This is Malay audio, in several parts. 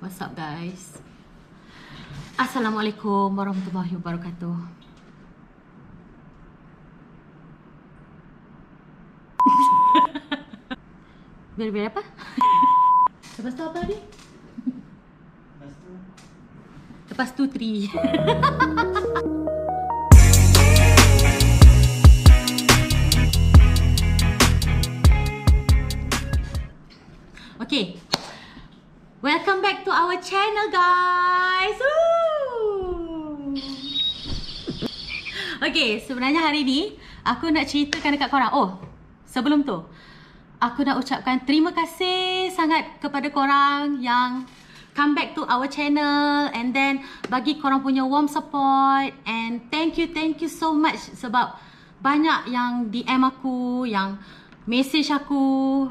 What's up guys? Assalamualaikum warahmatullahi wabarakatuh. Biar apa? Lepas tu apa tadi? Lepas tu tree. Okay, welcome back to our channel guys. Woo! Okay, sebenarnya hari ni aku nak ceritakan dekat korang. Oh, sebelum tu aku nak ucapkan terima kasih sangat kepada korang yang come back to our channel and then bagi korang punya warm support, and thank you so much sebab banyak yang DM aku, yang message aku,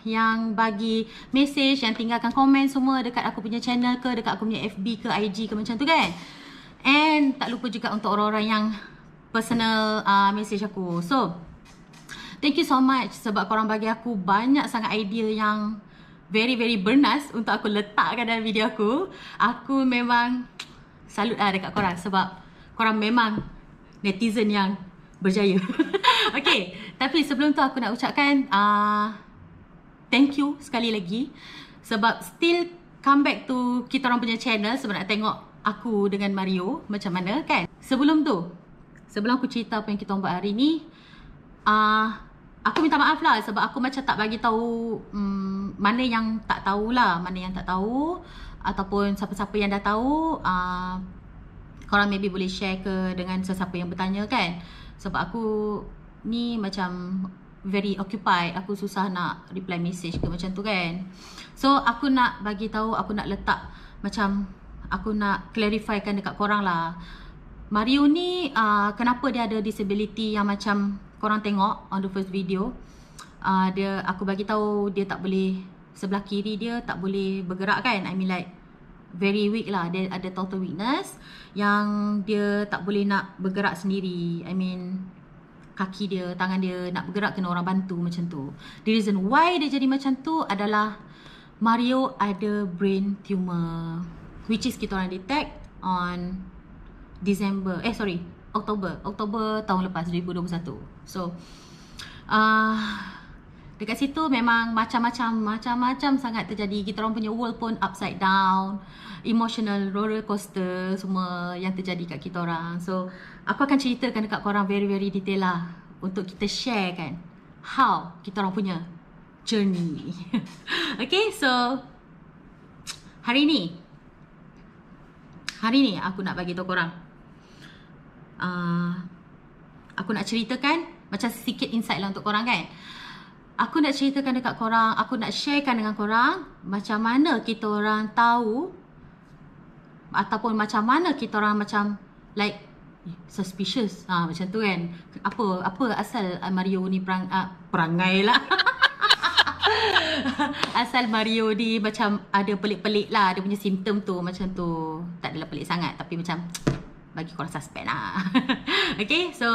yang bagi message, yang tinggalkan komen semua dekat aku punya channel ke, dekat aku punya FB ke, IG ke, macam tu kan. And tak lupa juga untuk orang-orang yang personal message aku. So thank you so much sebab korang bagi aku banyak sangat idea yang very bernas untuk aku letakkan dalam video aku. Aku memang salut lah dekat korang sebab korang memang netizen yang berjaya. Okay, tapi sebelum tu aku nak ucapkan thank you sekali lagi sebab still come back to kita orang punya channel sebab nak tengok aku dengan Mario macam mana kan. Sebelum aku cerita apa yang kita buat hari ni, aku minta maaf lah sebab aku macam tak bagi tahu mana yang tak tahulah, mana yang tak tahu, ataupun siapa-siapa yang dah tahu, korang maybe boleh share ke dengan sesiapa yang bertanya kan. Sebab aku ni macam very occupied, aku susah nak reply message ke macam tu kan. So aku nak bagi tahu, aku nak letak macam aku nak clarifikan dekat korang lah. Mario ni kenapa dia ada disability yang macam korang tengok on the first video. Aku bagi tahu dia tak boleh, sebelah kiri dia tak boleh bergerak kan. I mean like very weak lah. Dia ada total weakness yang dia tak boleh nak bergerak sendiri. I mean kaki dia, tangan dia nak bergerak kena orang bantu macam tu. The reason why dia jadi macam tu adalah Mario ada brain tumor, which is kita orang detect on Oktober tahun lepas 2021. So dekat situ memang macam-macam sangat terjadi. Kita orang punya world pun upside down, emotional roller coaster semua yang terjadi kat kita orang. So aku akan ceritakan dekat korang very detail lah untuk kita share kan how kita orang punya journey. Okay, so hari ni aku nak bagi tahu korang, aku nak ceritakan macam sikit insight lah untuk korang kan. Aku nak ceritakan dekat korang, aku nak sharekan dengan korang macam mana kita orang tahu, ataupun macam mana kita orang macam like suspicious macam tu kan. Apa asal Mario ni perangai lah. Asal Mario ni macam ada pelik-pelik lah, dia punya simptom tu macam tu. Tak adalah pelik sangat tapi macam bagi korang suspect lah. Okay, so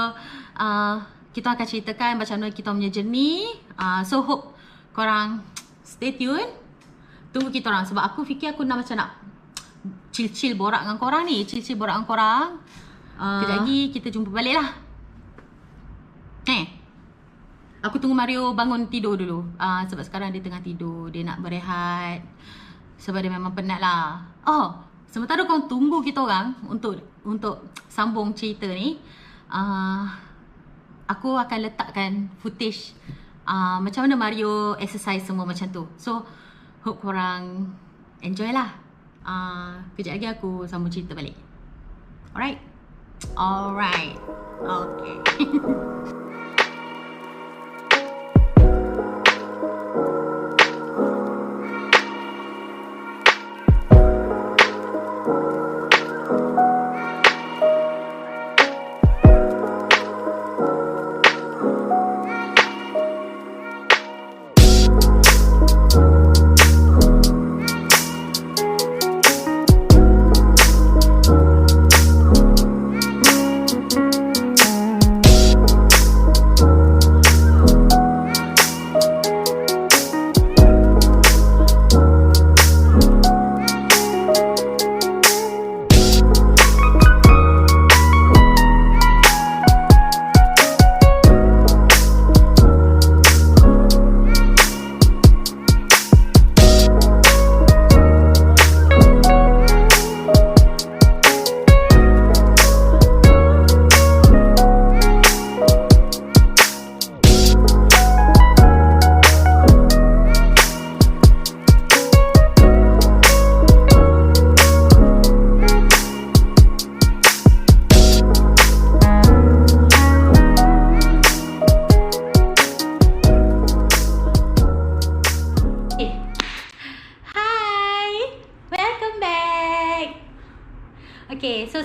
kita akan ceritakan macam mana kita punya journey. So hope korang stay tune, tunggu kita orang. Sebab aku fikir aku nak macam nak chill borak dengan korang ni, borak dengan korang. Kejap lagi kita jumpa balik lah. Aku tunggu Mario bangun tidur dulu, sebab sekarang dia tengah tidur, dia nak berehat sebab dia memang penat lah. Sementara korang tunggu kita orang untuk sambung cerita ni, aku akan letakkan footage macam mana Mario exercise semua macam tu. So hope korang enjoy lah. Kejap lagi aku sambung cerita balik. Alright. Okay.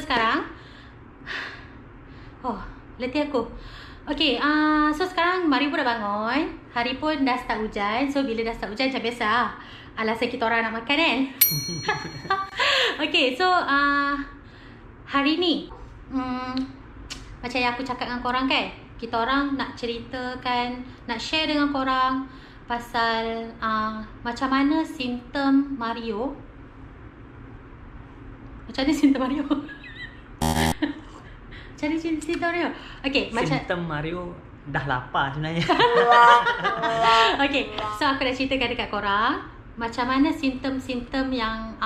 sekarang letih aku. Okay, so sekarang Mario pun dah bangun. Hari pun dah start hujan. So bila dah start hujan macam biasa alasan kita orang nak makan kan. Okay, so hari ni macam yang aku cakap dengan korang kan, kita orang nak ceritakan, nak share dengan korang pasal macam mana simptom Mario. Macam mana simptom Mario? Macam mana simptom Mario? Okay, simptom Mario dah lapar sebenarnya. Okay, so aku nak ceritakan dekat korang macam mana simptom-simptom yang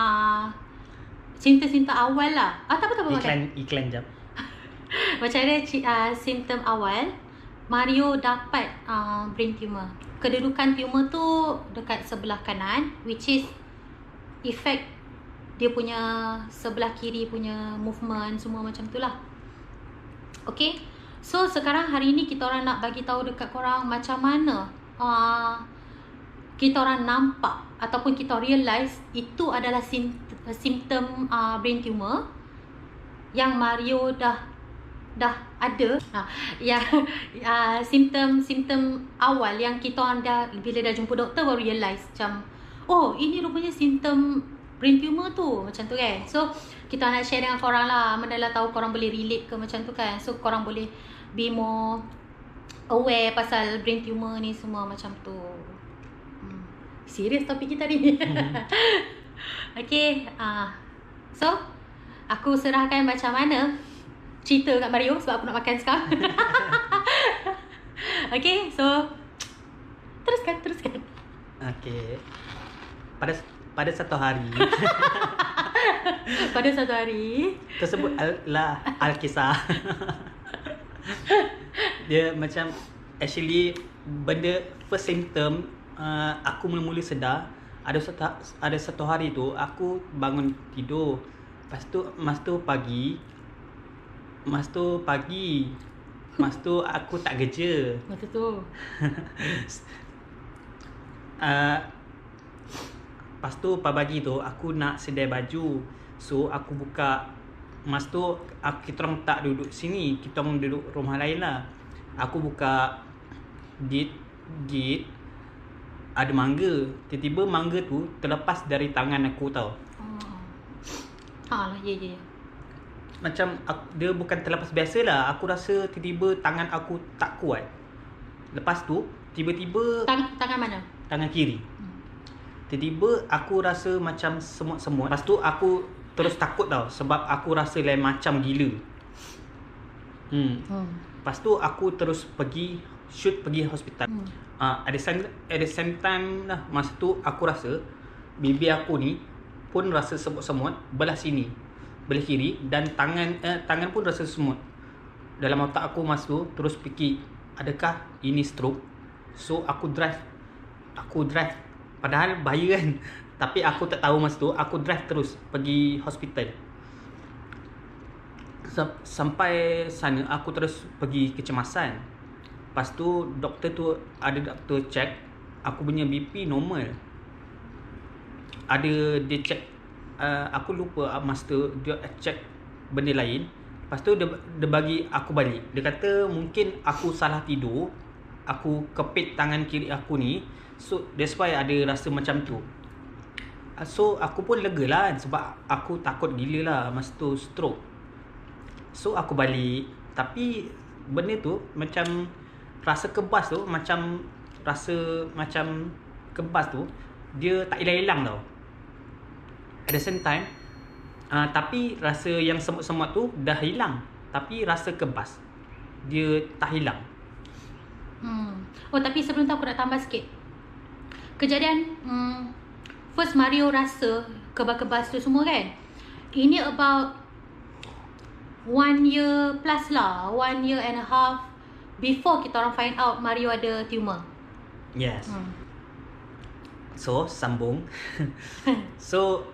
simptom-simptom awal lah. Tak apa Iklan jap. Macam mana simptom awal Mario dapat brain tumor. Kedudukan tumor tu dekat sebelah kanan, which is effect dia punya sebelah kiri punya movement semua macam tu lah. Okay, so sekarang hari ni kita orang nak bagi tahu dekat korang macam mana kita orang nampak ataupun kita realise itu adalah simptom brain tumor yang Mario dah ada. Simptom awal yang kita orang bila dah jumpa doktor baru realise macam ini rupanya simptom brain tumor tu, macam tu kan. So kita nak share dengan korang lah, manalah tahu korang boleh relate ke macam tu kan. So korang boleh be more aware pasal brain tumor ni semua macam tu. Serius topik kita ni. Okay, so aku serahkan macam mana cerita kat Mario sebab aku nak makan sekarang. Okay, so teruskan. Okay, pada satu hari tersebut Alkisah. Dia macam actually benda first symptom aku mula-mula sedar ada satu hari tu aku bangun tidur. Lepas tu pagi aku tak kerja. Masa tu Lepas tu pagi tu aku nak sedai baju. So aku buka. Masa tu kita orang tak duduk sini, kita orang duduk rumah lain lah. Aku buka gate ada mangga. Tiba-tiba mangga tu terlepas dari tangan aku tau. Ya. Macam dia bukan terlepas biasa lah. Aku rasa tiba-tiba tangan aku tak kuat. Lepas tu tiba-tiba tangan mana? Tangan kiri. Tiba-tiba aku rasa macam semut-semut. Lepas tu aku terus takut tau sebab aku rasa lain macam gila. Lepas tu aku terus pergi hospital. At the same time lah, masa tu aku rasa bibir aku ni pun rasa semut-semut belah sini, belah kiri, dan tangan pun rasa semut. Dalam otak aku masa tu terus fikir, adakah ini stroke? So aku drive. Padahal bahaya kan. Tapi aku tak tahu masa tu. Aku drive terus pergi hospital. Sampai sana aku terus pergi kecemasan. Lepas tu doktor check. Aku punya BP normal. Dia check, aku lupa masa tu dia check benda lain. Lepas tu dia bagi aku balik. Dia kata mungkin aku salah tidur. Aku kepit tangan kiri aku ni. So that's why ada rasa macam tu. So aku pun lega lah sebab aku takut gila lah masa tu stroke. So aku balik. Tapi benda tu macam rasa kebas tu, dia tak hilang-hilang tau. At the same time tapi rasa yang semut-semut tu dah hilang. Tapi rasa kebas dia tak hilang. Tapi sebelum tu aku nak tambah sikit. Kejadian first Mario rasa kebas-kebas tu semua kan. Ini about 1 year plus lah, 1 year and a half before kita orang find out Mario ada tumor. Yes. So sambung. So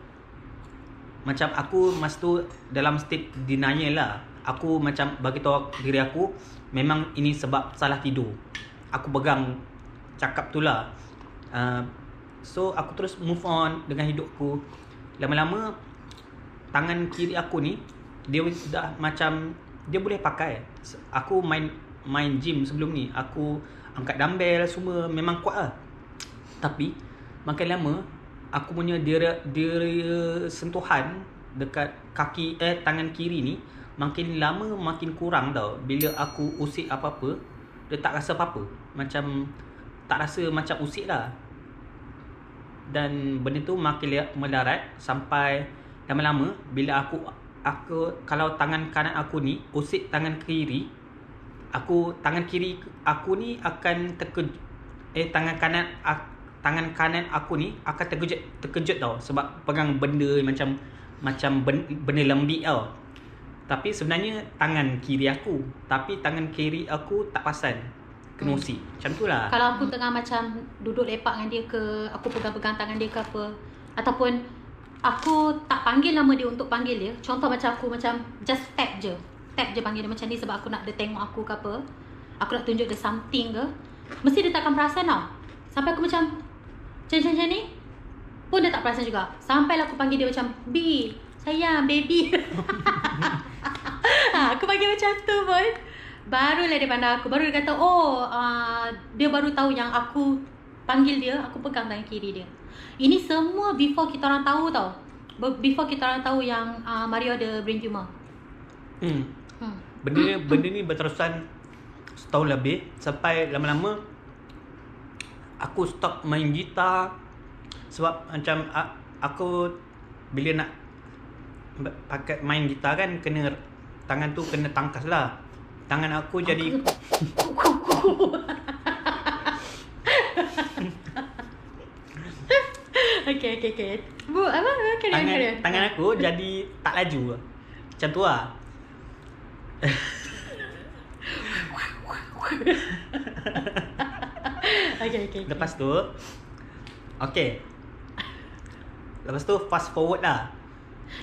macam aku masa tu dalam state denial lah. Aku macam bagi tahu diri aku memang ini sebab salah tidur. Aku pegang cakap tu lah. So aku terus move on dengan hidupku. Lama-lama tangan kiri aku ni dia dah macam dia boleh pakai. Aku main gym sebelum ni, aku angkat dumbbell semua memang kuat lah. Tapi makin lama aku punya dia sentuhan dekat kaki tangan kiri ni makin lama makin kurang tau. Bila aku usik apa-apa, dia tak rasa apa-apa. Macam tak rasa macam usik lah. Dan benda tu makin melarat sampai lama-lama bila aku kalau tangan kanan aku ni usik tangan kiri, tangan kiri aku ni akan tangan kanan aku ni akan terkejut tau, sebab pegang benda macam benda lembik tau. Tapi sebenarnya tangan kiri aku tak perasan kena usik. Macam tu lah. Kalau aku tengah macam duduk lepak dengan dia ke, aku pegang-pegang tangan dia ke apa, ataupun aku tak panggil nama dia untuk panggil dia. Contoh macam aku macam just tap je panggil dia macam ni sebab aku nak dia tengok aku ke apa, aku nak tunjuk dia something ke, mesti dia takkan perasan tau. Sampai aku macam ni pun dia tak perasan juga. Sampailah aku panggil dia macam B, sayang, baby. Aku panggil macam tu pun barulah dia pandang aku. Baru dia kata dia baru tahu yang aku panggil dia, aku pegang tangan kiri dia. Ini semua before kita orang tahu tau. Before kita orang tahu yang Mario ada brain tumor. Benda ni berterusan setahun lebih. Sampai lama-lama aku stop main gitar. Sebab macam aku bila nak pakai main gitar kan, kena tangan tu kena tangkas lah. Tangan aku jadi Okay. Bu, apa? Tangan aku jadi tak laju. Macam tu lah. Okay. Lepas tu fast forward lah.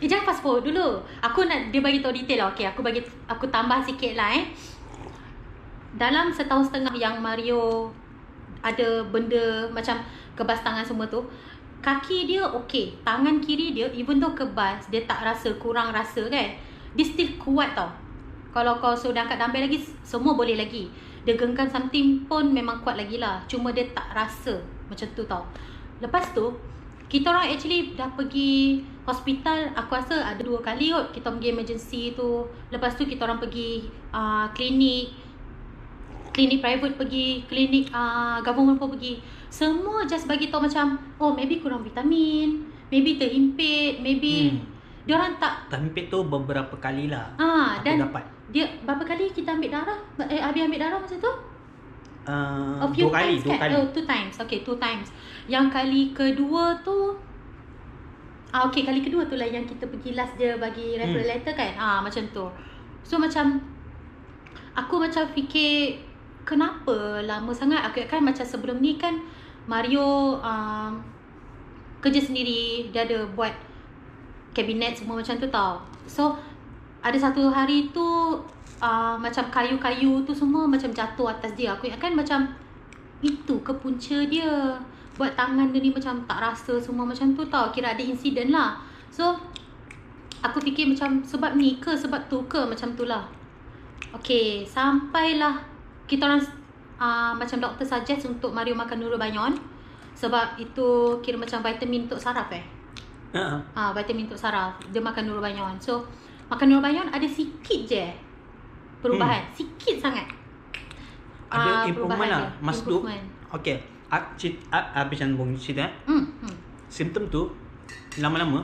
Jangan fast forward dulu. Aku nak dia bagi tahu detail lah. Okay, aku tambah sikit lah Dalam setahun setengah yang Mario ada benda macam kebas tangan semua tu, kaki dia okey, tangan kiri dia even though kebas, dia tak rasa, kurang rasa kan, dia still kuat tau. Kalau kau sudah angkat dumbbell lagi, semua boleh lagi. Dia genggam something pun memang kuat lagi lah. Cuma dia tak rasa macam tu tau. Lepas tu kita orang actually dah pergi hospital. Aku rasa ada 2 kali kot kita pergi emergency tu. Lepas tu kita orang pergi klinik private pergi, klinik government pun pergi. Semua just bagi tahu macam maybe kurang vitamin, maybe terhimpit, maybe diorang tak terhimpit tu beberapa kali lah. Aku dan dapat. Dia berapa kali kita ambil darah? Habis ambil darah masa tu? 2 kali. 2 times. Okay, 2 times. Yang kali kedua tu kali kedua tu lah yang kita pergi last dia bagi referral letter kan. Macam tu. So macam aku macam fikir kenapa lama sangat. Aku kan macam sebelum ni kan Mario kerja sendiri, dia ada buat kabinet semua macam tu tau. So ada satu hari tu macam kayu-kayu tu semua macam jatuh atas dia. Aku ingatkan macam itu ke punca dia, buat tangan dia ni macam tak rasa semua macam tu tau. Kira ada insiden lah. So aku fikir macam sebab ni ke, sebab tu ke, macam tu lah. Okay, sampailah kita orang macam doktor suggest untuk Mario makan Nurobayon. Sebab itu kira macam vitamin untuk saraf vitamin untuk saraf. Dia makan Nurobayon. So makan Nurobayon ada sikit je perubahan. Sikit sangat. Ada improvement lah. Masuk. Okay. Habis sambung cerita. Simptom tu lama-lama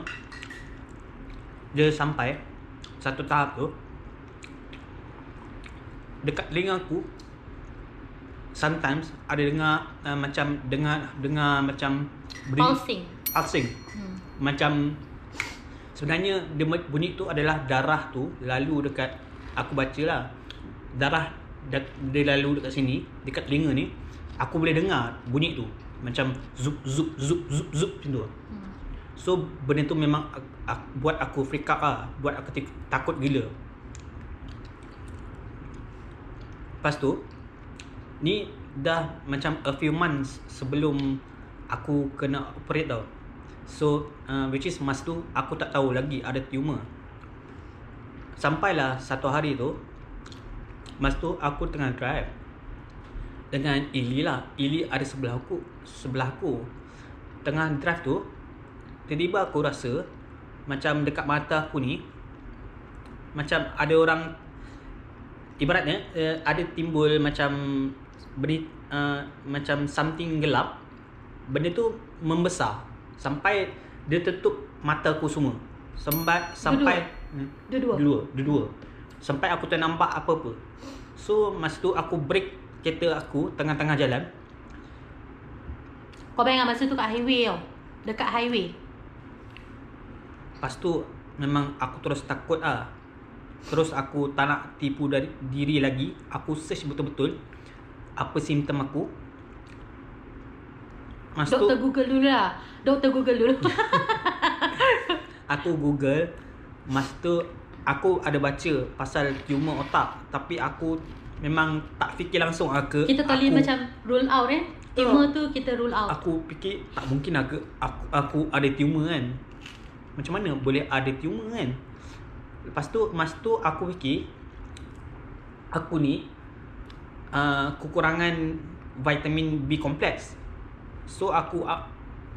dia sampai satu tahap tu dekat telinga aku sometimes ada dengar macam pulsing. Macam sebenarnya dia bunyi tu adalah darah tu lalu dekat, aku baca lah, darah dia lalu dekat sini, dekat telinga ni. Aku boleh dengar bunyi tu macam zup zup zup zup zup macam tu. So benda tu memang buat aku freak out lah, buat aku takut gila. Lepas tu ni dah macam a few months sebelum aku kena operate tau. So which is masa tu aku tak tahu lagi ada tumor. Sampailah satu hari tu, masa tu aku tengah drive dengan Ili lah. Ili ada sebelah aku. Tengah drive tu, tiba-tiba aku rasa macam dekat mata aku ni macam ada orang, ibaratnya ada timbul macam macam something gelap. Benda tu membesar sampai dia tutup mata aku semua. Sampai Dua-dua. Sampai aku tak nampak apa-apa. So masa tu aku break kereta aku tengah-tengah jalan. Kau bayangkan masa tu kat highway tau. Dekat highway. Lepas tu memang aku terus takut lah. Terus aku tak nak tipu dari diri lagi. Aku search betul-betul apa simptom aku. Masa Doktor tu Google dulu lah. aku Google. Masa tu aku ada baca pasal tumor otak, tapi aku memang tak fikir langsung kita tadi macam rule out tumor tu kita rule out. Aku fikir tak mungkin aku ada tumor kan. Macam mana boleh ada tumor kan? Lepas tu masa tu aku fikir aku ni kekurangan vitamin B kompleks. So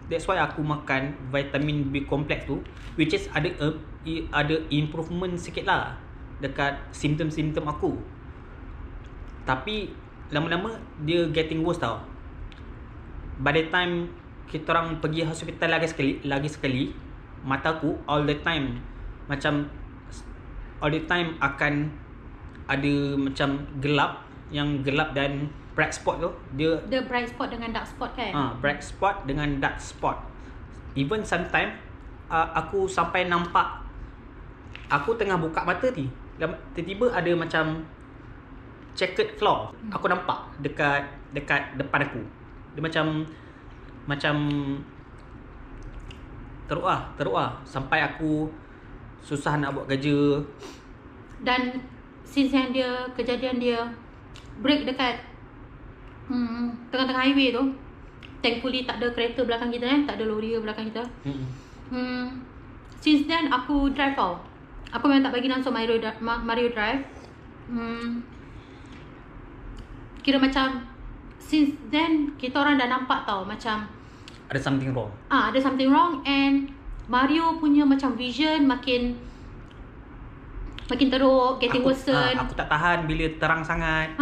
that's why aku makan vitamin B kompleks tu, which is ada improvement sikit lah dekat simptom-simptom aku. Tapi lama-lama dia getting worse tau. By the time kita orang pergi hospital lagi sekali, mataku all the time akan ada macam gelap, yang gelap dan bright spot tu. Dia bright spot dengan dark spot kan? Bright spot dengan dark spot. Even sometimes aku sampai nampak, aku tengah buka mata ni, tiba-tiba ada macam checkered floor. Aku nampak dekat depan aku. Dia macam teruk lah sampai aku susah nak buat kerja. Dan since yang kejadian dia break dekat tengah-tengah highway tu, thankfully tak ada kereta belakang kita tak ada lori belakang kita. Since then aku drive tau. Aku memang tak bagi langsung Mario drive. Kira macam since then kita orang dah nampak tau macam ada something wrong. Ada something wrong, and Mario punya macam vision makin teruk, getting worsen. Aku tak tahan bila terang sangat.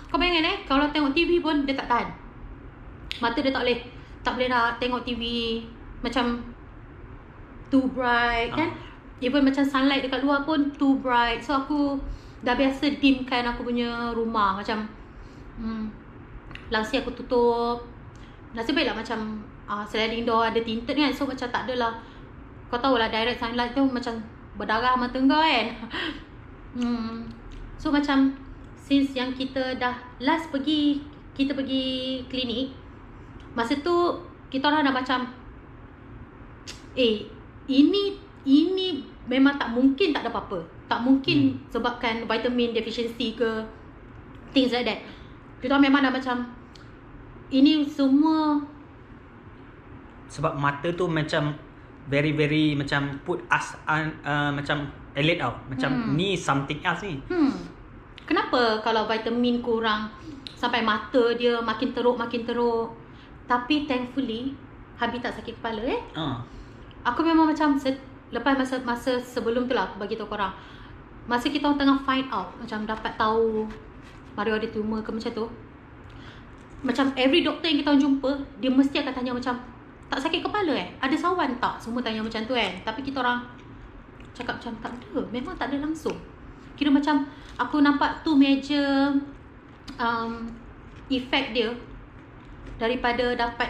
Kau bayangkan kalau tengok TV pun dia tak tahan. Mata dia tak boleh nak tengok TV macam too bright kan. Even macam sunlight dekat luar pun too bright. So aku dah biasa dimkan aku punya rumah. Macam langsir aku tutup. Nasib baiklah macam sliding door ada tinted kan. So macam tak adalah, kau tahulah direct sunlight tu macam berdarah mata kau kan. So macam since yang kita dah last pergi klinik, masa tu kita orang dah macam ini memang tak mungkin tak ada apa-apa. Tak mungkin sebabkan vitamin deficiency ke things like that. Kita orang memang dah macam ini semua sebab mata tu macam very very macam put us macam alert tau. Macam ni something else ni. Kenapa kalau vitamin kurang sampai mata dia makin teruk. Tapi thankfully Habib tak sakit kepala Aku memang macam lepas masa sebelum tu lah aku bagi tahu korang. Masa kita orang tengah find out, macam dapat tahu Mario ada tumor ke macam tu, macam every doktor yang kita orang jumpa, dia mesti akan tanya macam, tak sakit kepala ada sawan tak? Semua tanya macam tu kan. Tapi kita orang cakap macam tak ada, memang tak ada langsung. Kira macam aku nampak tu major effect dia daripada dapat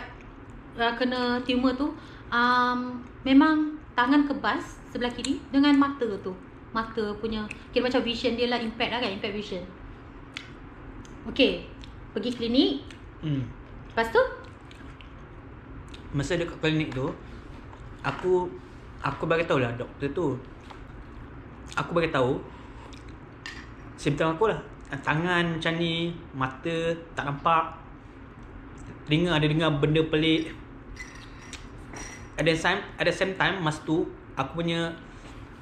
kena tumor tu. Memang tangan kebas sebelah kiri dengan mata tu. Mata punya kira macam vision dia lah impact lah kan, impact vision. Okay, pergi klinik. Lepas tu masa dekat klinik tu, aku bagi tahu lah doktor tu. Aku bagi tahu simptom aku lah. Tangan macam ni, mata tak nampak, ada dengar benda pelik. At the same time masa tu aku punya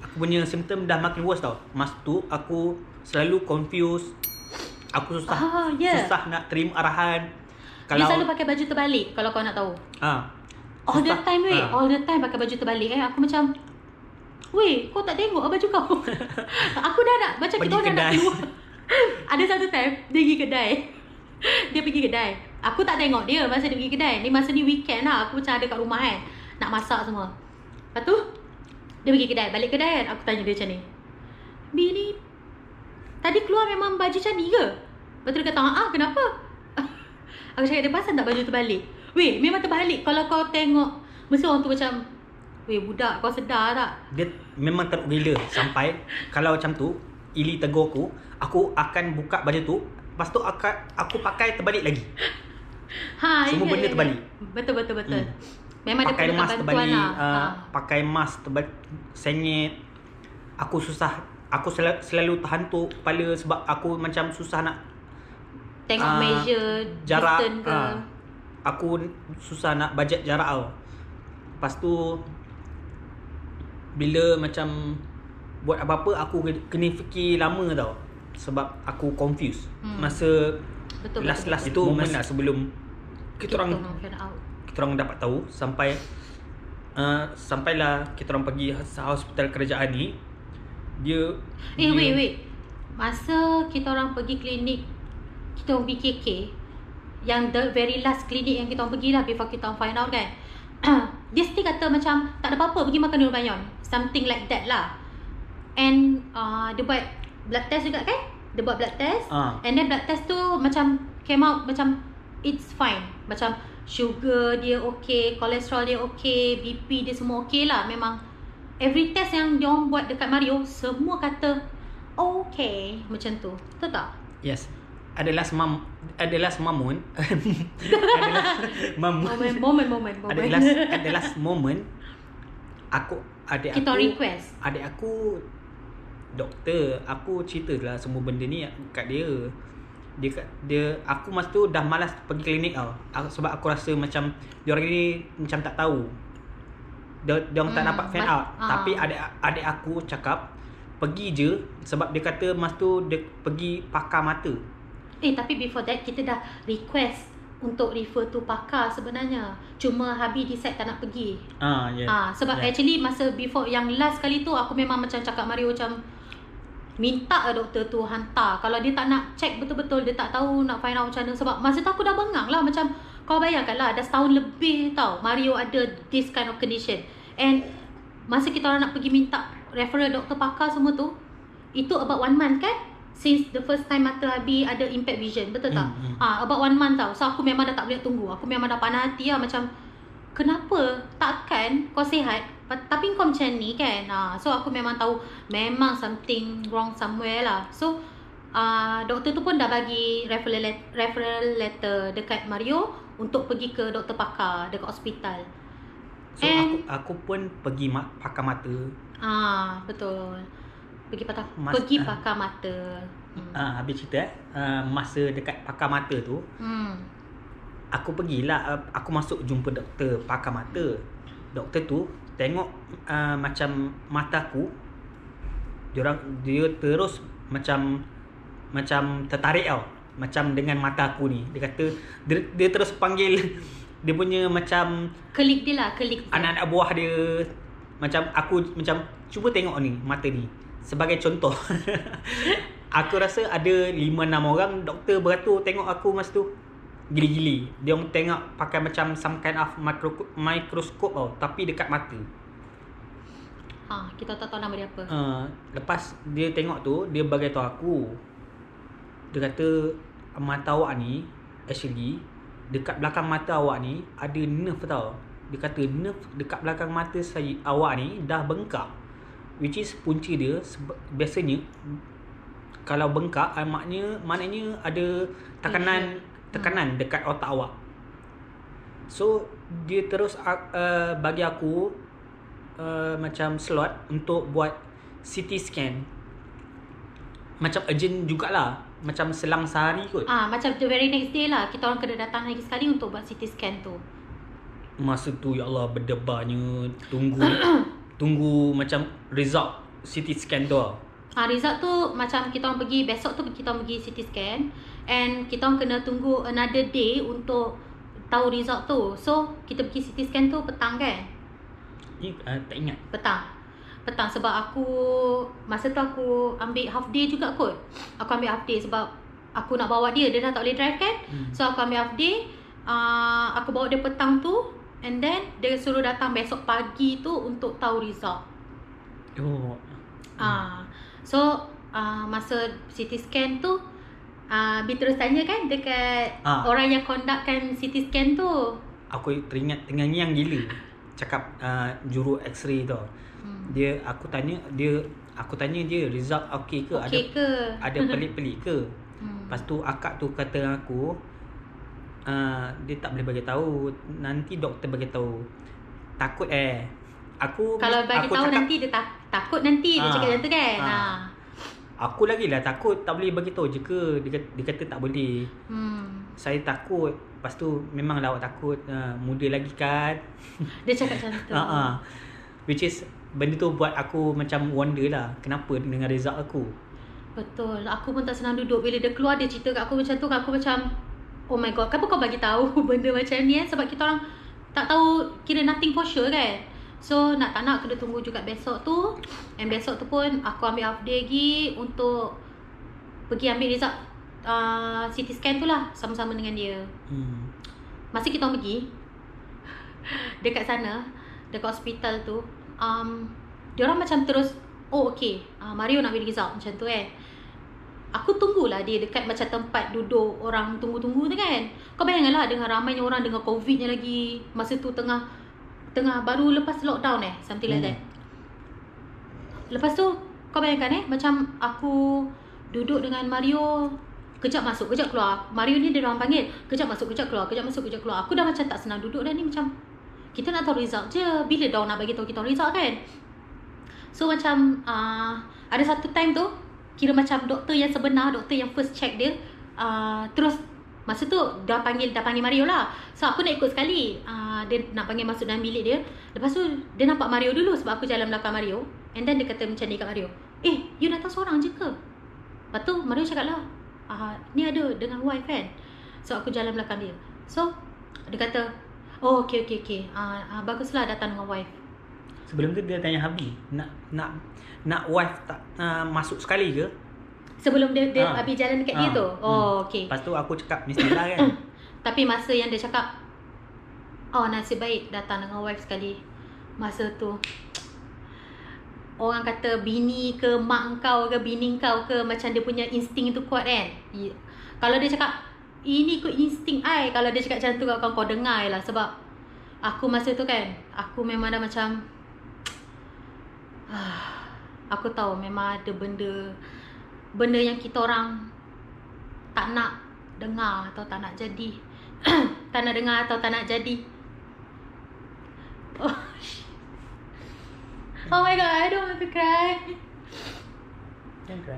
aku punya simptom dah makin worse tau. Masa tu aku selalu confused. Aku susah susah nak terima arahan. Dia selalu pakai baju terbalik kalau kau nak tahu. All the time all the time pakai baju terbalik. Aku macam, weh, kau tak tengok baju kau? Aku dah nak, macam kita orang nak keluar. Ada satu time, dia pergi kedai. Dia pergi kedai. Aku tak tengok dia masa dia pergi kedai. Ni masa ni weekend lah. Aku macam ada kat rumah kan. Nak masak semua. Lepas tu, dia pergi kedai. Balik kedai kan, aku tanya dia macam ni. Bini, tadi keluar memang baju macam ni ke? Lepas tu dia kata, kenapa? Aku cakap, dia pasal tak baju terbalik? Weh, memang terbalik. Kalau kau tengok, mesti orang tu macam, weh budak, kau sedar tak? Dia memang teruk gila. Sampai, kalau macam tu, Ili tegur aku akan buka baju tu. Lepas tu aku pakai terbalik lagi. Semua benda terbalik. Betul. Memang pakai dia mask perlukan bantuan terbalik, lah. pakai mask terbalik, sengit. Aku susah. Aku selalu terhantuk kepala sebab aku macam susah nak tengok measure jarak, distance ke. aku susah nak bajet jarak tau. Lepas tu bila macam buat apa-apa aku kena fikir lama tau. Sebab aku confused. Masa betul, last itu moment lah sebelum kita orang dapat tahu. Sampailah kita orang pergi hospital kerajaan ni. Wait. Masa kita orang pergi klinik, kita orang pergi KK, yang the very last klinik yang kita orang pergi lah, before kita orang find out kan, dia still kata macam tak ada apa-apa, pergi makan Nurbayon, something like that lah. And dia buat blood test juga kan. Dia buat blood test, and then blood test tu macam came out macam it's fine. Macam sugar dia okay, kolesterol dia okay, BP dia semua okay lah. Memang every test yang dia orang buat dekat Mario, semua kata okay, macam tu. Betul tak? Yes. Adalah moment. Adalah moment. Kita request. Adik aku doktor, aku ceritalah semua benda ni kat dia. Aku masa tu dah malas pergi klinik tau. Sebab aku rasa macam dia orang ni macam tak tahu. Dia orang tak dapat find out. Tapi adik aku cakap pergi je sebab dia kata masa tu dia pergi pakar mata. Tapi before that kita dah request untuk refer to pakar sebenarnya. Cuma Habi decide tak nak pergi. Sebab actually masa before yang last kali tu aku memang macam cakap Mario macam minta doktor tu hantar. Kalau dia tak nak check betul-betul, dia tak tahu nak find out macam mana. Sebab masa tu aku dah bengang lah. Macam kau bayangkan lah, dah setahun lebih tau Mario ada this kind of condition. And masa kita orang nak pergi minta referral doktor pakar semua tu, itu about 1 month kan, since the first time mata Habi ada impact vision. Betul tak? About 1 month tau. So aku memang dah tak boleh tunggu. Aku memang dah panas hati lah. Macam kenapa takkan kau sihat tapi kau macam ni kan. So aku memang tahu memang something wrong somewhere lah. So doktor tu pun dah bagi referral letter dekat Mario untuk pergi ke doktor pakar dekat hospital. So aku pun pergi pakar mata. Betul. Pergi pakar mata. Habis cerita masa dekat pakar mata tu, aku pergilah, aku masuk jumpa doktor pakar mata. Doktor tu tengok macam mataku, dia terus macam tertarik tau, macam dengan mata aku ni. Dia kata dia terus panggil dia punya macam klik dia. Anak-anak buah dia, macam aku macam cuba tengok ni mata ni sebagai contoh. Aku rasa ada 5-6 orang doktor beratur tengok aku masa tu. Gili-gili. Dia orang tengok pakai macam some kind of microscope tau, tapi dekat mata. Kita tak tahu nama dia apa. Lepas dia tengok tu, dia bagi tahu aku. Dia kata mata awak ni actually dekat belakang mata awak ni ada nerve tau. Dia kata nerve dekat belakang mata awak ni dah bengkak. Which is punca dia biasanya kalau bengkak maknanya ada tekanan dekat otak awak. So dia terus bagi aku macam slot untuk buat CT scan. Macam urgent jugalah, macam selang sehari kot. Macam the very next day lah kita orang kena datang lagi sekali untuk buat CT scan tu. Masa tu ya Allah berdebarnya tunggu macam result CT scan tu. Result tu macam kita orang pergi, besok tu kita orang pergi CT scan, and kita orang kena tunggu another day untuk tahu result tu. So kita pergi CT scan tu petang kan? Tak ingat. Petang sebab aku masa tu aku ambil half day juga kot. Aku ambil half day sebab aku nak bawa dia dah tak boleh drive kan. So aku ambil half day, aku bawa dia petang tu, and then dia suruh datang besok pagi tu untuk tahu result. So masa CT scan tu Bi terus tanya kan dekat orang yang conductkan CT scan tu. Aku teringat dengan yang gila cakap juru X-ray tu. Aku tanya dia result okey ke, ada pelik-pelik ke. Lepas tu akak tu kata aku dia tak boleh bagi tahu, nanti doktor bagi tahu. Takut kalau bagi tahu nanti dia takut nanti dia cakap macam tu kan. Aku lagi lah takut, tak boleh bagi tahu je ke. Dia kata tak boleh. Saya takut. Lepas tu memanglah awak takut, muda lagi kan. Dia cakap macam tu. Which is benda tu buat aku macam wonder lah, kenapa dengan result aku. Betul. Aku pun tak senang duduk bila dia keluar, dia cerita kat aku macam tu, aku macam oh my god, kenapa kau bagi tahu benda macam ni kan? Sebab kita orang tak tahu, kira nothing for sure kan. So nak tak nak kena tunggu juga besok tu. And besok tu pun aku ambil half day lagi untuk pergi ambil result CT scan tu lah sama-sama dengan dia. Masa kita orang pergi dekat sana, dekat hospital tu, dia orang macam terus okay, Mario nak ambil result macam tu kan. Aku tunggulah dia dekat macam tempat duduk orang tunggu-tunggu tu kan. Kau bayangkanlah dengan ramainya orang, dengan COVID-nya lagi. Masa tu tengah baru lepas lockdown something like that. Lepas tu kau bayangkan macam aku duduk dengan Mario, kejap masuk kejap keluar. Mario ni dia orang panggil kejap masuk kejap keluar, kejap masuk kejap keluar. Aku dah macam tak senang duduk dah ni, macam kita nak tahu result je, bila dah nak bagi tahu kita result kan. So macam ada satu time tu kira macam doktor yang sebenar, doktor yang first check dia, terus masa tu dah panggil Mario lah. So aku nak ikut sekali. Dia nak panggil masuk dalam bilik dia. Lepas tu dia nampak Mario dulu sebab aku jalan belakang Mario. And then dia kata macam ni kat Mario, you datang seorang je ke? Lepas tu Mario cakap lah, ni ada dengan wife kan. So aku jalan belakang dia. So dia kata, oh okay. Baguslah datang dengan wife. Sebelum tu dia tanya Habi, nak wife tak masuk sekali ke? Sebelum dia habis jalan dekat dia tu. Okay. Lepas tu aku cakap mestilah kan. Tapi masa yang dia cakap, nasib baik datang dengan wife sekali. Masa tu orang kata bini ke mak kau ke bini kau ke, macam dia punya insting tu kuat kan. Kalau dia cakap ini ikut insting I, kalau dia cakap macam tu kau dengar lah. Sebab aku masa tu kan, aku memang dah macam aku tahu memang ada benda yang kita orang tak nak dengar atau tak nak jadi. Tak nak dengar atau tak nak jadi. Oh my god, I don't want to cry. Don't cry.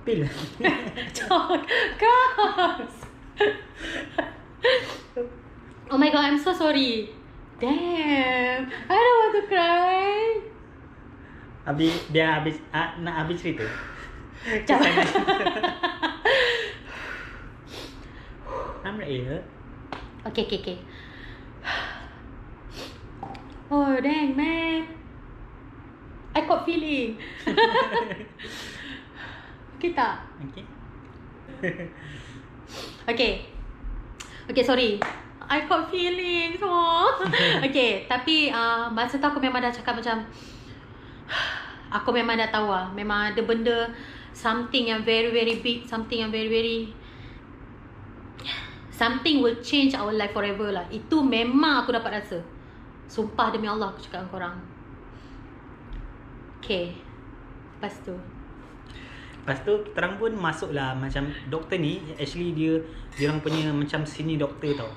Spill. Gosh. Oh my god, I'm so sorry. Damn, I don't want to cry. Nak habis cerita. Jangan. I'm right here. Okay. Oh dang man, I caught feeling. Okay tak? Okay, sorry, I caught feelings. Okay, tapi masa tu aku memang dah cakap macam aku memang dah tahu lah, memang ada benda, something yang very very big, something yang very very, something will change our life forever lah. Itu memang aku dapat rasa. Sumpah demi Allah aku cakap dengan korang. Okay, Lepas tu kita orang pun masuk lah. Macam doktor ni actually dia orang punya macam senior doktor tau.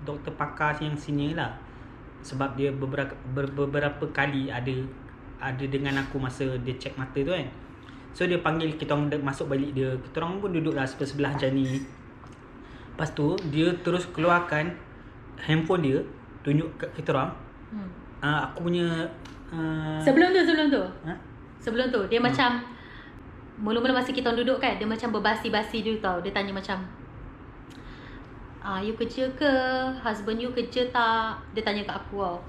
Doktor pakar yang senior lah. Sebab dia beberapa kali ada dengan aku masa dia check mata tu kan. So dia panggil kita orang masuk balik dia. Kita orang pun duduk lah sebelah macam ni. Lepas tu dia terus keluarkan handphone dia tunjuk kat kita orang. Aku punya Sebelum tu ha? Sebelum tu dia macam mula-mula masa kita duduk kan, dia macam berbasi-basi dulu tau. Dia tanya macam, you kerja ke? Husband you kerja tak? Dia tanya kat aku tau.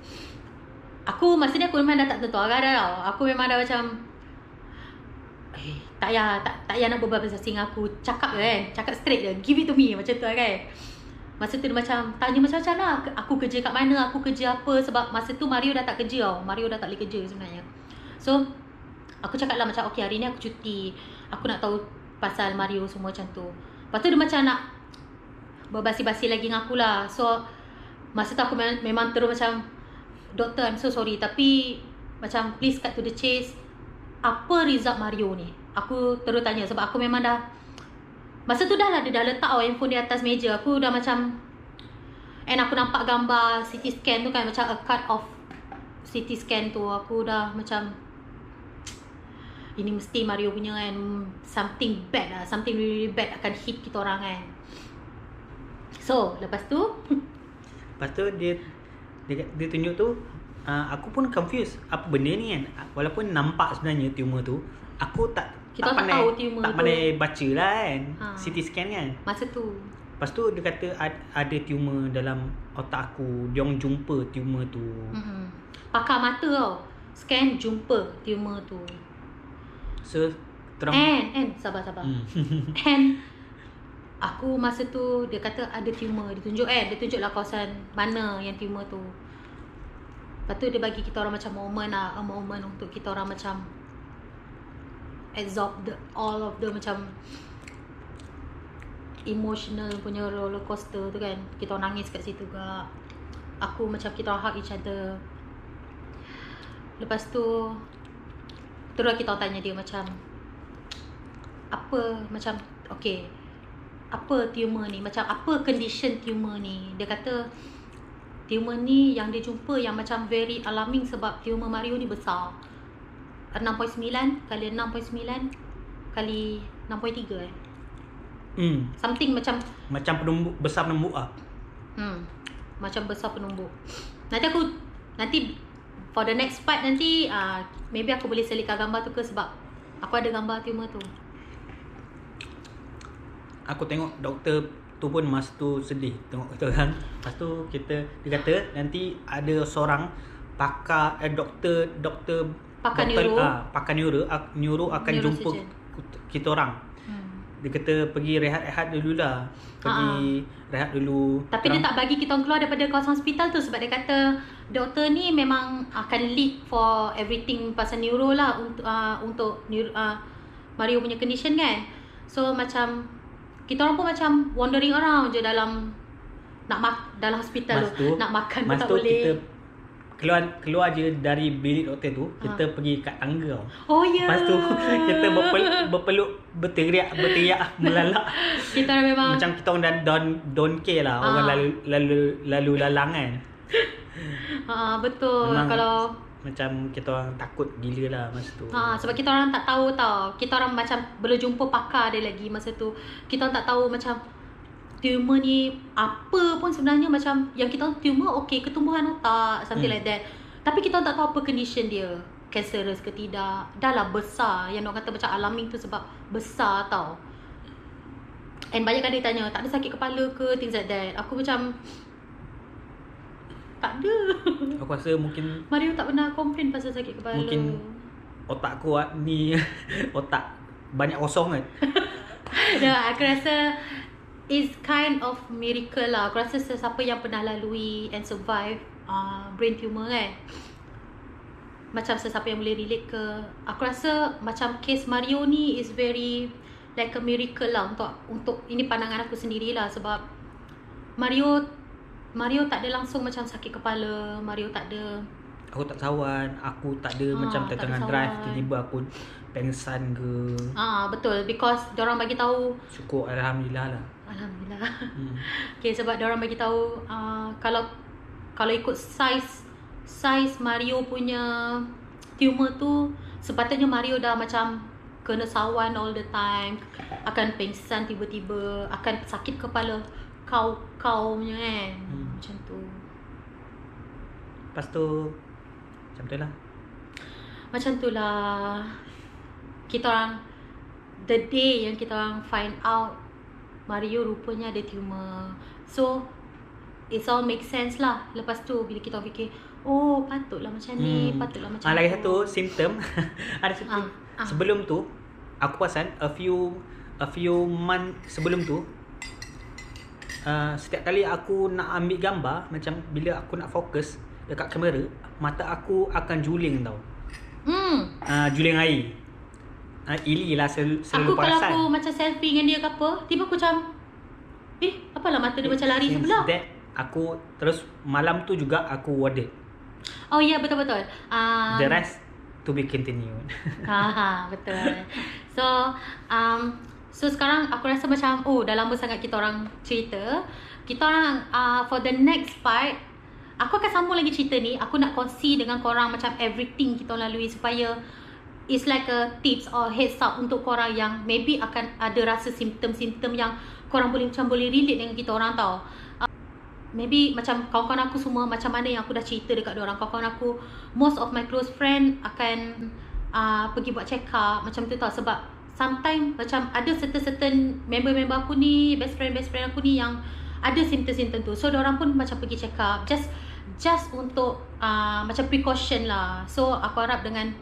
Aku masa ni aku memang dah tak tentu arah dah tau. Aku memang dah macam tak payah nak berbual bahasa Sing, aku cakap je kan. Cakap straight je, give it to me, macam tu kan. Masa tu dia macam tanya macam-macam lah, aku kerja kat mana, aku kerja apa. Sebab masa tu Mario dah tak kerja tau. Mario dah tak boleh kerja sebenarnya. So aku cakap lah macam, okay hari ni aku cuti, aku nak tahu pasal Mario semua macam tu. Lepas tu dia macam nak berbasi-basi lagi dengan aku lah. So masa tu aku memang terus macam, doktor I'm so sorry, tapi macam please cut to the chase, apa result Mario ni? Aku terus tanya sebab aku memang dah, masa tu dah lah dia dah letak handphone di atas meja. Aku dah macam, and aku nampak gambar CT scan tu kan, macam a cut of CT scan tu. Aku dah macam, ini mesti Mario punya kan, something bad lah, something really bad akan hit kita orang kan. So lepas tu dia tunjuk tu, aku pun confused apa benda ni kan. Walaupun nampak sebenarnya tumor tu, aku tak pandai, tahu tumor tak tu. pandai baca lah kan. CT scan kan masa tu. Lepas tu dia kata ada tumor dalam otak aku. Dia orang jumpa tumor tu. Pakar mata tau, scan jumpa tumor tu. So terang And sabar and aku masa tu dia kata ada tumor, dia tunjuklah kawasan mana yang tumor tu. Lepas tu dia bagi kita orang macam a moment untuk kita orang macam absorb all of the macam emotional punya roller coaster tu kan. Kita orang nangis kat situ juga. Aku macam kita orang hug each other. Lepas tu terus kita tanya dia macam, apa macam, okay, apa tumor ni, macam apa condition tumor ni. Dia kata tumor ni yang dia jumpa yang macam very alarming sebab tumor Mario ni besar, 6.9 kali 6.9 kali 6.3 something macam penumbuk, besar penumbuk lah. Macam besar penumbuk. Nanti for the next part nanti maybe aku boleh selitkan gambar tu ke, sebab aku ada gambar tumor tu. Aku tengok doktor tu pun masa tu sedih tengok kita orang. Lepas tu dia kata nanti ada seorang pakar pakar neuro akan jumpa kita orang. Dia kata pergi rehat dulu lah. Rehat dulu. Tapi dia tak bagi kita keluar daripada kawasan hospital tu sebab dia kata doktor ni memang akan lead for everything pasal neuro lah untuk Mario punya condition kan. So macam kita orang pun macam wandering around je dalam dalam hospital tu. Nak makan pun tak boleh. Kita keluar je dari bilik doktor tu, kita pergi kat tangga tau. Oh ya. Lepas tu kita berpeluk, berteriak melalak. Kita orang memang macam kita orang dah don't care lah orang lalu lalang kan. Betul. Memang kalau macam kita orang takut gila lah masa tu. Sebab kita orang tak tahu tau. Kita orang macam belum jumpa pakar dia lagi masa tu. Kita orang tak tahu macam tumor ni apa pun sebenarnya. Macam yang kita orang tumor okay, ketumbuhan otak, something like that. Tapi kita orang tak tahu apa condition dia, cancerous ke tidak. Dah lah besar. Yang orang kata macam alarming tu sebab besar tau. And banyak kan dia tanya, tak ada sakit kepala ke, things like that. Aku macam tak ada. Aku rasa mungkin Mario tak pernah complain pasal sakit kepala. Mungkin otak aku ni otak banyak kosong kan. Aku rasa it's kind of miracle lah. Aku rasa sesiapa yang pernah lalui and survive brain tumor kan, macam sesiapa yang boleh relate ke. Aku rasa macam case Mario ni is very like a miracle lah untuk ini pandangan aku sendirilah. Sebab Mario tak ada langsung macam sakit kepala. Mario tak ada. Aku tak sawan. Aku tak ada macam tengah drive tiba-tiba aku pengsan ke. Betul. Because diorang bagi tahu. Syukur, alhamdulillah lah. Alhamdulillah. Okay, sebab diorang bagi tahu kalau ikut size Mario punya tumor tu, sepatutnya Mario dah macam kena sawan all the time, akan pengsan tiba-tiba, akan sakit kepala kau punya kan. macam tu. Lepas tu macam tu lah. Macam tu lah. Kita orang, the day yang kita orang find out Mario rupanya ada tumor. So it's all make sense lah. Lepas tu bila kita fikir, oh patutlah macam ni, patutlah macam Lagi tu. satu simptom. Ada simptom. Sebelum tu aku perasan a few month sebelum tu, setiap kali aku nak ambil gambar, macam bila aku nak fokus dekat kamera, mata aku akan juling tau. Juling air. Ili lah selalu Aku kalau perasan. aku macam selfie dengan dia ke apa, tiba aku macam apalah mata dia macam lari sebelah. That, aku terus malam tu juga aku warded. Oh ya, betul-betul. The rest to be continued. Betul. So sekarang aku rasa macam dah lama sangat kita orang cerita. Kita orang for the next part, aku akan sambung lagi cerita ni. Aku nak kongsi dengan korang macam everything kita lalui, supaya it's like a tips or heads up untuk korang yang maybe akan ada rasa simptom-simptom yang korang boleh relate dengan kita orang tau. Maybe macam kawan-kawan aku semua, macam mana yang aku dah cerita dekat diorang, kawan-kawan aku, most of my close friend akan pergi buat check up macam tu tau. Sebab sometimes macam ada certain member-member aku ni, best friend aku ni yang ada simptom-simptom tu. So diorang pun macam pergi check up just untuk macam precaution lah. So aku harap dengan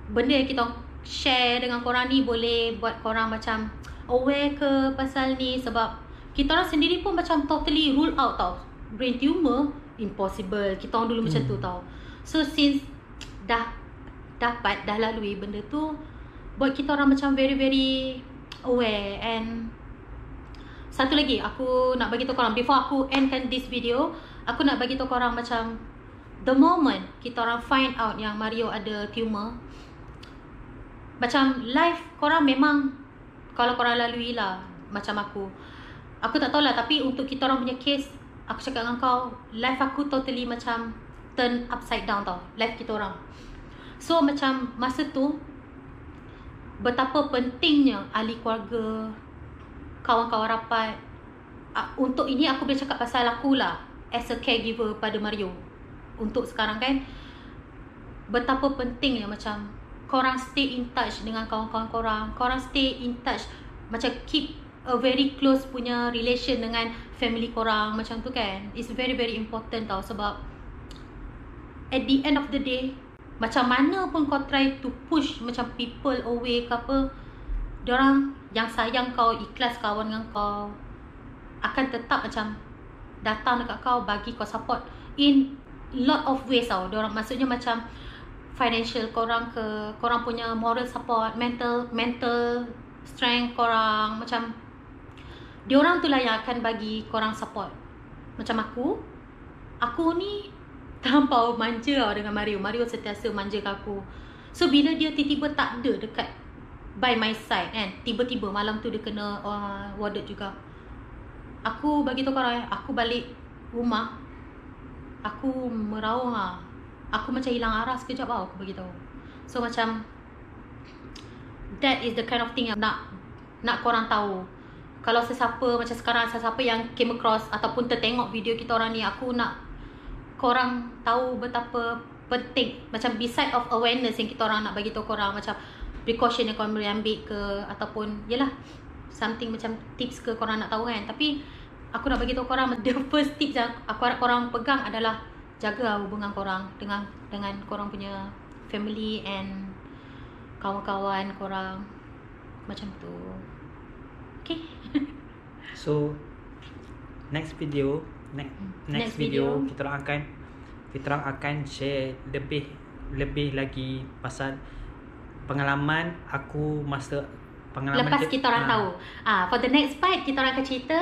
benda yang kita share dengan korang ni boleh buat korang macam aware ke pasal ni. Sebab kita orang sendiri pun macam totally rule out tau. Brain tumor, impossible. Kita orang dulu macam tu tau. So since dah lalui benda tu, buat kita orang macam very very aware. And satu lagi aku nak bagi tahu korang, before aku endkan this video, aku nak bagi tahu korang macam the moment kita orang find out yang Mario ada tumor, macam life korang memang, kalau korang lalui lah macam aku tak tahulah, tapi untuk kita orang punya case, aku cakap dengan kau, life aku totally macam turn upside down tau, life kita orang. So macam masa tu, betapa pentingnya ahli keluarga, kawan-kawan rapat. Untuk ini aku boleh cakap pasal aku lah, as a caregiver pada Mario. Untuk sekarang kan, betapa pentingnya macam korang stay in touch dengan kawan-kawan korang. Korang stay in touch, macam keep a very close punya relation dengan family korang. Macam tu kan, it's very very important tau. Sebab at the end of the day, macam mana pun kau try to push macam people away ke apa, diorang yang sayang kau, ikhlas kawan dengan kau, akan tetap macam datang dekat kau, bagi kau support in lot of ways tau. Diorang maksudnya macam financial korang ke, korang punya moral support, mental strength korang, macam diorang tu lah yang akan bagi korang support. Macam aku ni terlampau manja tau dengan Mario. Mario sentiasa manja ke aku. So bila dia tiba-tiba tak ada dekat by my side kan, tiba-tiba malam tu dia kena warded juga, aku bagi tahu korang, aku balik rumah, aku meraung lah. Aku macam hilang arah sekejap tau, aku bagi tahu. So macam that is the kind of thing yang nak korang tahu. Kalau sesiapa macam sekarang, sesiapa yang came across ataupun tertengok video kita orang ni, aku nak korang tahu betapa penting, macam beside of awareness yang kita orang nak bagi tahu korang, macam precaution yang korang boleh ambil ke, ataupun yalah something macam tips ke korang nak tahu kan. Tapi aku nak bagi tahu korang, the first tips yang aku harap korang pegang adalah jaga hubungan korang dengan korang punya family and kawan-kawan korang. Macam tu. Okay. So next video kita orang akan share lebih lagi pasal pengalaman aku masa lepas kita orang tahu. For the next part kita orang akan cerita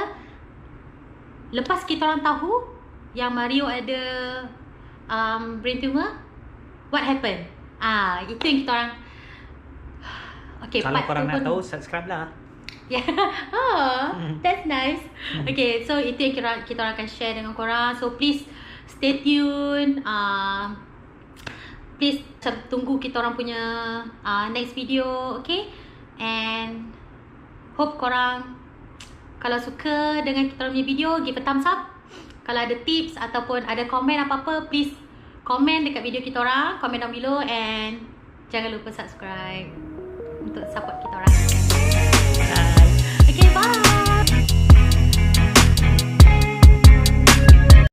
lepas kita orang tahu yang Mario ada brain tumor, what happened. Itu yang kita orang. Okay, kalau korang nak tahu, subscribe lah. Yeah. That's nice. Okay, so itu yang kita orang akan share dengan korang. So please stay tune. Please tunggu kita orang punya next video. Okay. And hope korang, kalau suka dengan kita orang punya video, give a thumbs up. Kalau ada tips ataupun ada komen apa-apa, please komen dekat video kita orang, komen down below, and jangan lupa subscribe untuk support kita orang.